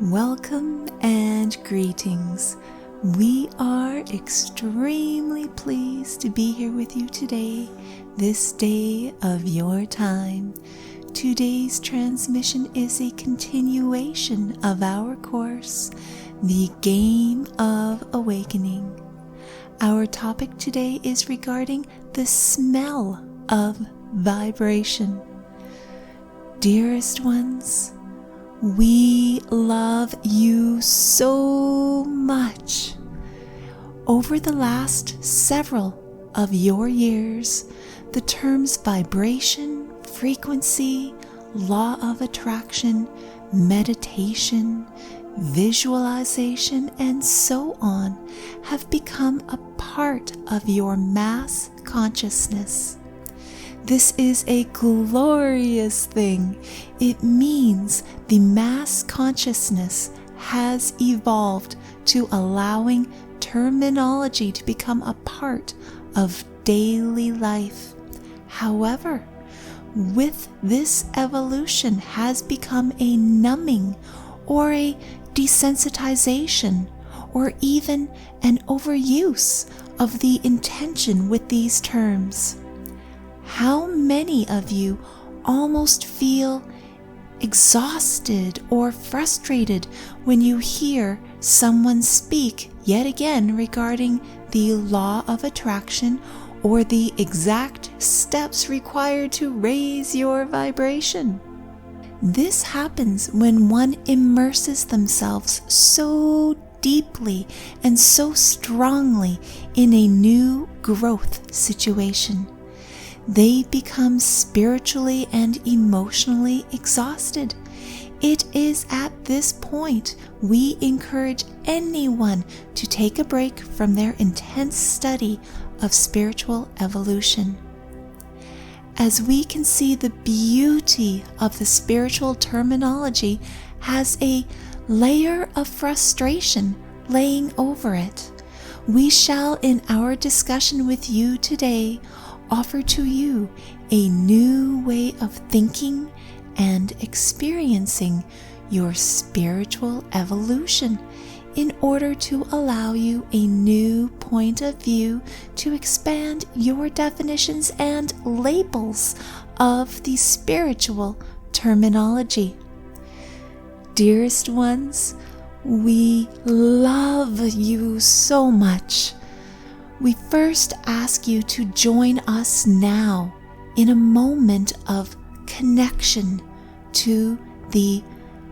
Welcome and greetings. We are extremely pleased to be here with you today, this day of your time. Today's transmission is a continuation of our course, The Game of Awakening. Our topic today is regarding the smell of vibration. Dearest ones, we love you so much. Over the last several of your years, the terms vibration, frequency, law of attraction, meditation, visualization, and so on have become a part of your mass consciousness. This is a glorious thing. It means the mass consciousness has evolved to allowing terminology to become a part of daily life. However, with this evolution has become a numbing or a desensitization or even an overuse of the intention with these terms. How many of you almost feel exhausted or frustrated when you hear someone speak yet again regarding the law of attraction or the exact steps required to raise your vibration? This happens when one immerses themselves so deeply and so strongly in a new growth situation. They become spiritually and emotionally exhausted. It is at this point we encourage anyone to take a break from their intense study of spiritual evolution. As we can see, the beauty of the spiritual terminology has a layer of frustration laying over it. We shall, in our discussion with you today, offer to you a new way of thinking and experiencing your spiritual evolution in order to allow you a new point of view to expand your definitions and labels of the spiritual terminology. Dearest ones, we love you so much. We first ask you to join us now in a moment of connection to the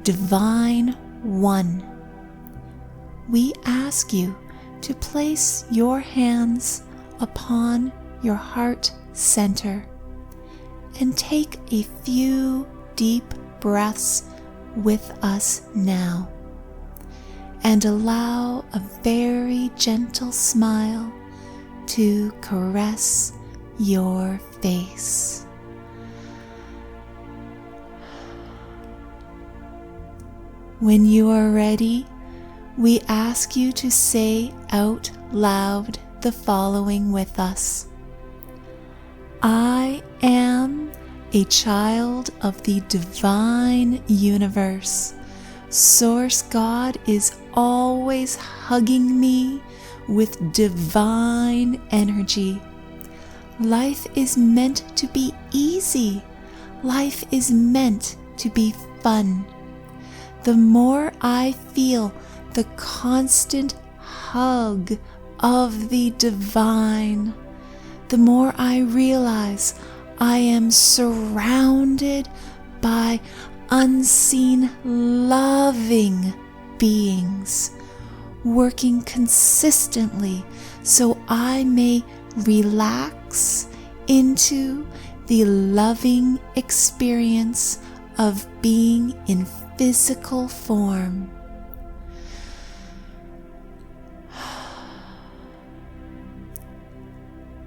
Divine One. We ask you to place your hands upon your heart center and take a few deep breaths with us now, and allow a very gentle smile to caress your face. When you are ready, we ask you to say out loud the following with us. I am a child of the divine universe. Source God is always hugging me with divine energy. Life is meant to be easy. Life is meant to be fun. The more I feel the constant hug of the divine, the more I realize I am surrounded by unseen loving beings, working consistently so I may relax into the loving experience of being in physical form.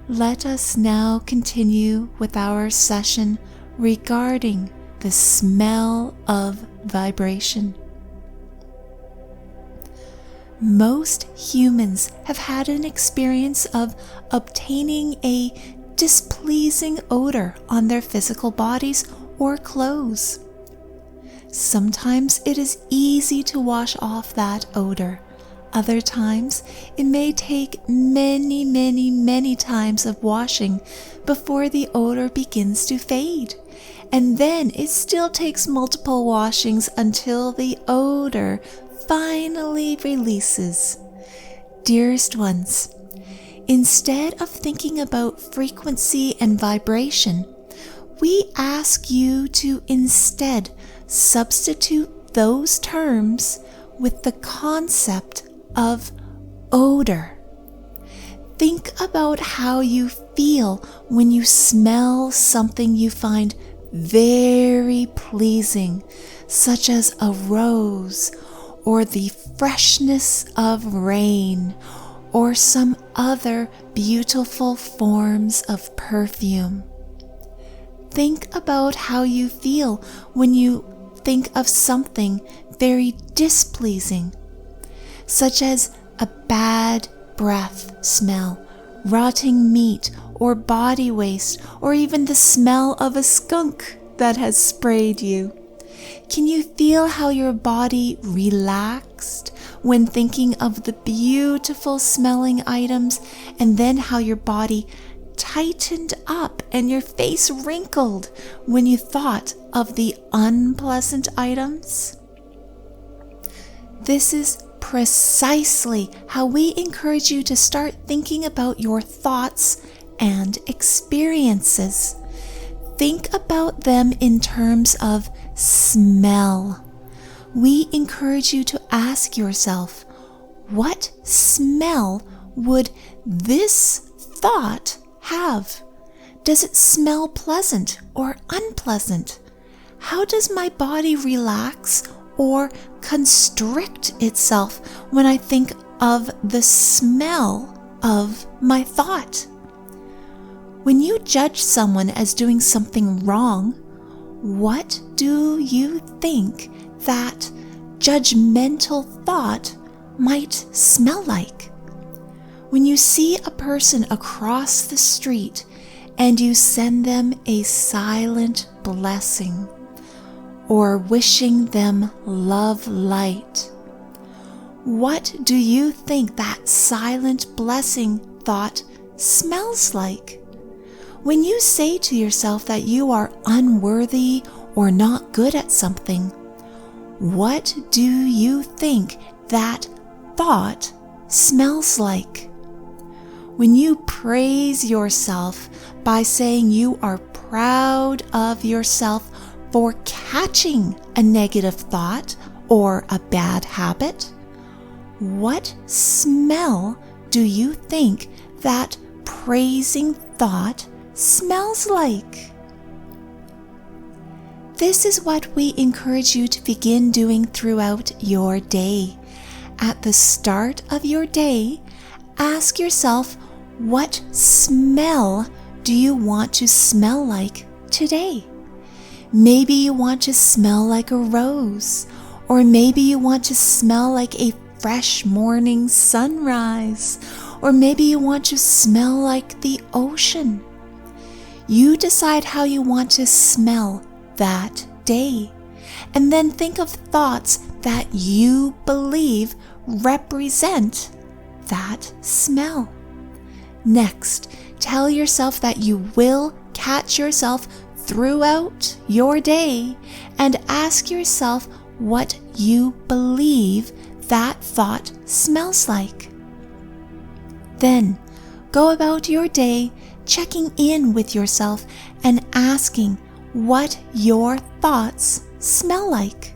Let us now continue with our session regarding the smell of vibration. Most humans have had an experience of obtaining a displeasing odor on their physical bodies or clothes. Sometimes it is easy to wash off that odor. Other times, it may take many times of washing before the odor begins to fade. And then it still takes multiple washings until the odor finally releases. Dearest ones, instead of thinking about frequency and vibration, we ask you to instead substitute those terms with the concept of odor. Think about how you feel when you smell something you find very pleasing, such as a rose, or the freshness of rain, or some other beautiful forms of perfume. Think about how you feel when you think of something very displeasing, such as a bad breath smell, rotting meat, or body waste, or even the smell of a skunk that has sprayed you. Can you feel how your body relaxed when thinking of the beautiful smelling items, and then how your body tightened up and your face wrinkled when you thought of the unpleasant items? This is precisely how we encourage you to start thinking about your thoughts and experiences. Think about them in terms of smell. We encourage you to ask yourself, what smell would this thought have? Does it smell pleasant or unpleasant? How does my body relax or constrict itself when I think of the smell of my thought? When you judge someone as doing something wrong, what do you think that judgmental thought might smell like? When you see a person across the street and you send them a silent blessing, or wishing them love light, what do you think that silent blessing thought smells like? When you say to yourself that you are unworthy or not good at something, what do you think that thought smells like? When you praise yourself by saying you are proud of yourself for catching a negative thought or a bad habit, what smell do you think that praising thought smells like? This is what we encourage you to begin doing throughout your day. At the start of your day, ask yourself, what smell do you want to smell like today? Maybe you want to smell like a rose, or maybe you want to smell like a fresh morning sunrise, or maybe you want to smell like the ocean. You decide how you want to smell that day, and then think of thoughts that you believe represent that smell. Next, tell yourself that you will catch yourself throughout your day and ask yourself what you believe that thought smells like. Then, go about your day checking in with yourself and asking what your thoughts smell like.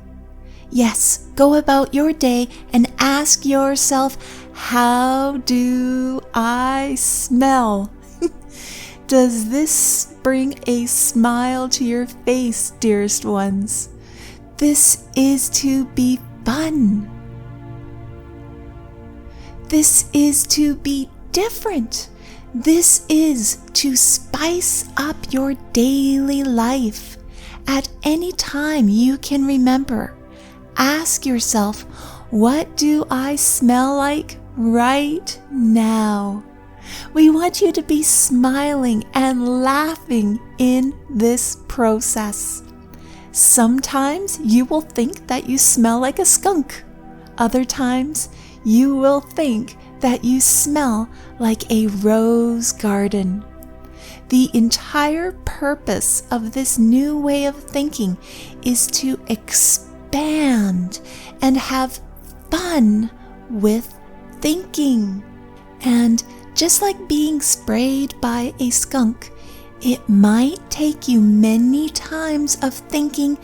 Yes, go about your day and ask yourself, how do I smell? Does this bring a smile to your face, dearest ones? This is to be fun. This is to be different. This is to spice up your daily life. At any time you can remember, ask yourself, what do I smell like right now? We want you to be smiling and laughing in this process. Sometimes you will think that you smell like a skunk. Other times you will think that you smell like a rose garden. The entire purpose of this new way of thinking is to expand and have fun with thinking. And just like being sprayed by a skunk, it might take you many times of thinking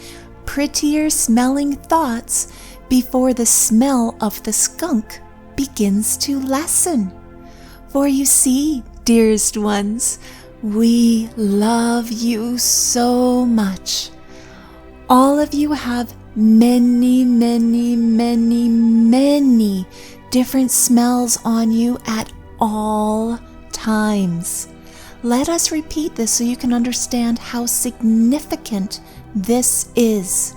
prettier smelling thoughts before the smell of the skunk begins to lessen. For you see, dearest ones, we love you so much. All of you have many, many, many, many different smells on you at all times. Let us repeat this so you can understand how significant this is.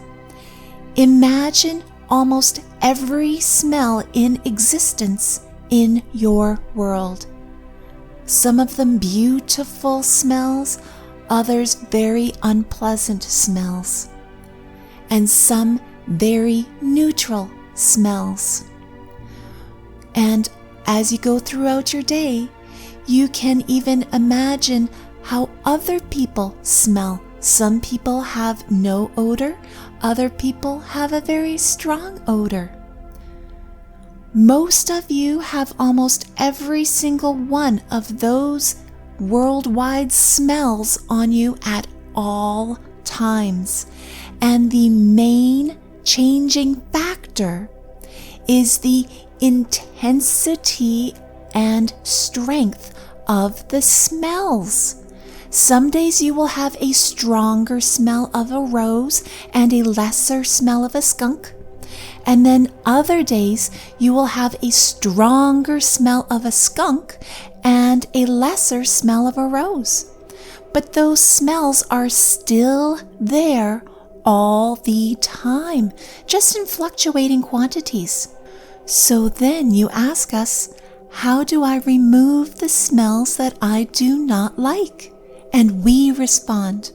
Imagine almost every smell in existence in your world. Some of them beautiful smells, others very unpleasant smells, and some very neutral smells. And as you go throughout your day, you can even imagine how other people smell. Some people have no odor, other people have a very strong odor. Most of you have almost every single one of those worldwide smells on you at all times. And the main changing factor is the intensity and strength of the smells. Some days you will have a stronger smell of a rose and a lesser smell of a skunk. And then other days you will have a stronger smell of a skunk and a lesser smell of a rose. But those smells are still there all the time, just in fluctuating quantities. So then you ask us, how do I remove the smells that I do not like? And we respond,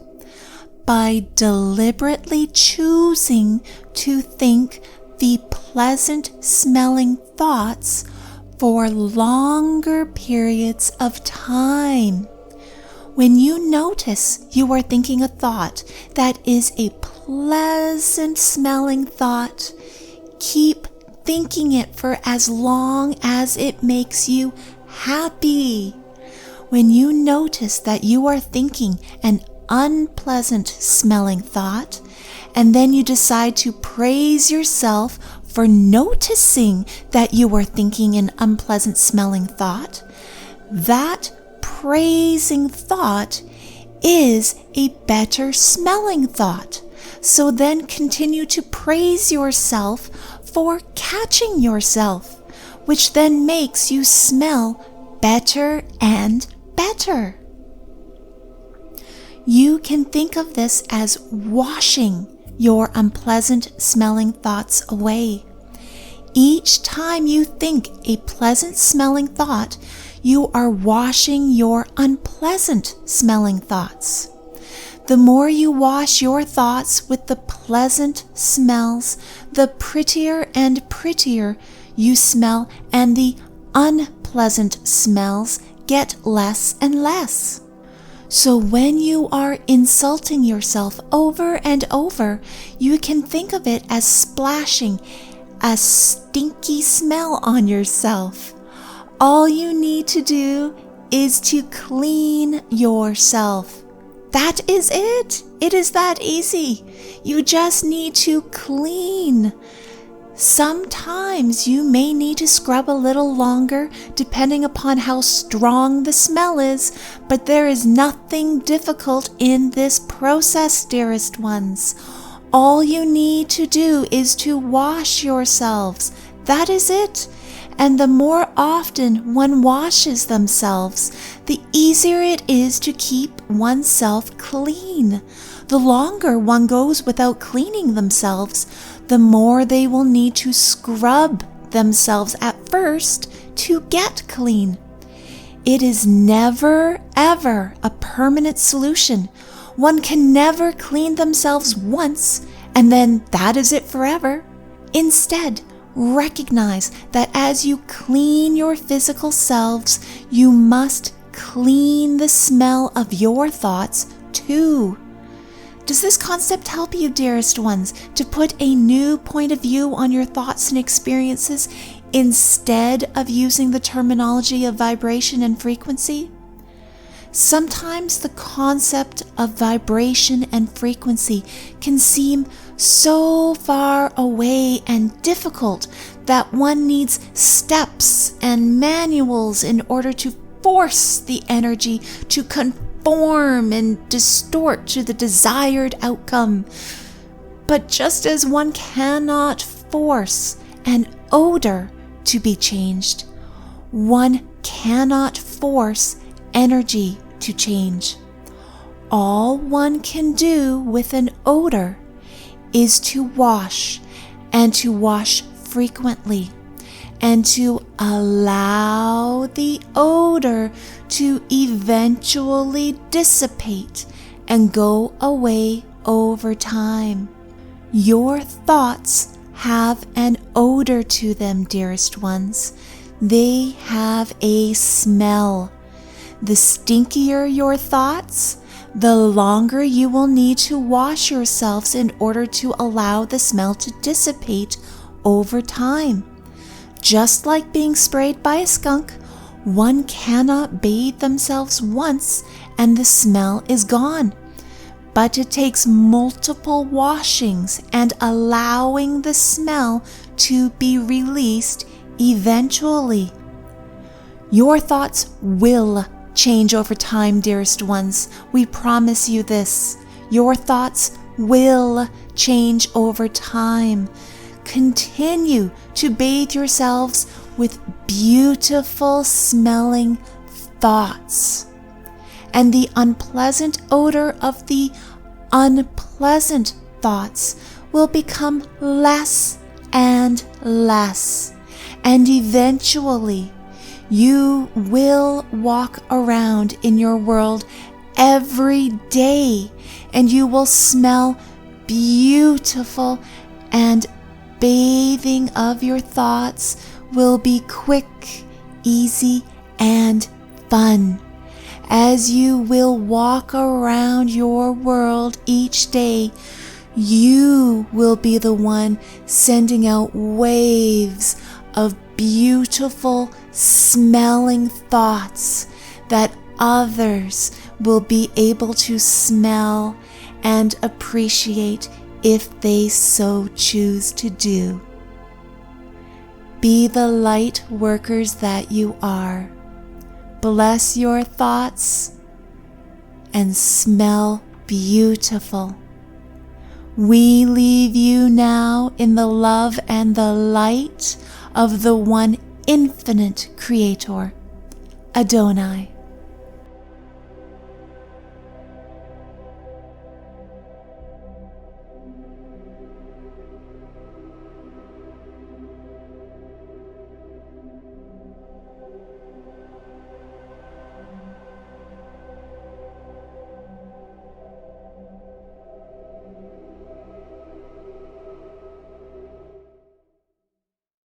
by deliberately choosing to think the pleasant smelling thoughts for longer periods of time. When you notice you are thinking a thought that is a pleasant smelling thought, keep thinking it for as long as it makes you happy. When you notice that you are thinking an unpleasant smelling thought, and then you decide to praise yourself for noticing that you are thinking an unpleasant smelling thought, that praising thought is a better smelling thought. So then continue to praise yourself for catching yourself, which then makes you smell better and better. You can think of this as washing your unpleasant smelling thoughts away. Each time you think a pleasant smelling thought, you are washing your unpleasant smelling thoughts. The more you wash your thoughts with the pleasant smells, the prettier and prettier you smell, and the unpleasant smells get less and less. So when you are insulting yourself over and over, you can think of it as splashing a stinky smell on yourself. All you need to do is to clean yourself. That is it. It is that easy. You just need to clean. Sometimes you may need to scrub a little longer depending upon how strong the smell is, but there is nothing difficult in this process, dearest ones. All you need to do is to wash yourselves. That is it. And the more often one washes themselves, the easier it is to keep oneself clean. The longer one goes without cleaning themselves, the more they will need to scrub themselves at first to get clean. It is never, ever a permanent solution. One can never clean themselves once and then that is it forever. Instead, recognize that as you clean your physical selves, you must clean the smell of your thoughts too. Does this concept help you, dearest ones, to put a new point of view on your thoughts and experiences instead of using the terminology of vibration and frequency? Sometimes the concept of vibration and frequency can seem so far away and difficult that one needs steps and manuals in order to force the energy to conform and distort to the desired outcome. But just as one cannot force an odor to be changed, one cannot force energy to change. All one can do with an odor is to wash, and to wash frequently, and to allow the odor to eventually dissipate and go away over time. Your thoughts have an odor to them, dearest ones. They have a smell. The stinkier your thoughts, the longer you will need to wash yourselves in order to allow the smell to dissipate over time. Just like being sprayed by a skunk, one cannot bathe themselves once and the smell is gone. But it takes multiple washings and allowing the smell to be released eventually. Your thoughts will change over time, dearest ones. We promise you this. Your thoughts will change over time. Continue to bathe yourselves with beautiful smelling thoughts. And the unpleasant odor of the unpleasant thoughts will become less and less. And eventually, you will walk around in your world every day and you will smell beautiful, and bathing of your thoughts will be quick, easy, and fun. As you will walk around your world each day, you will be the one sending out waves of beautiful smelling thoughts that others will be able to smell and appreciate if they so choose to do. Be the light workers that you are. Bless your thoughts and smell beautiful. We leave you now in the love and the light of the one infinite Creator, Adonai.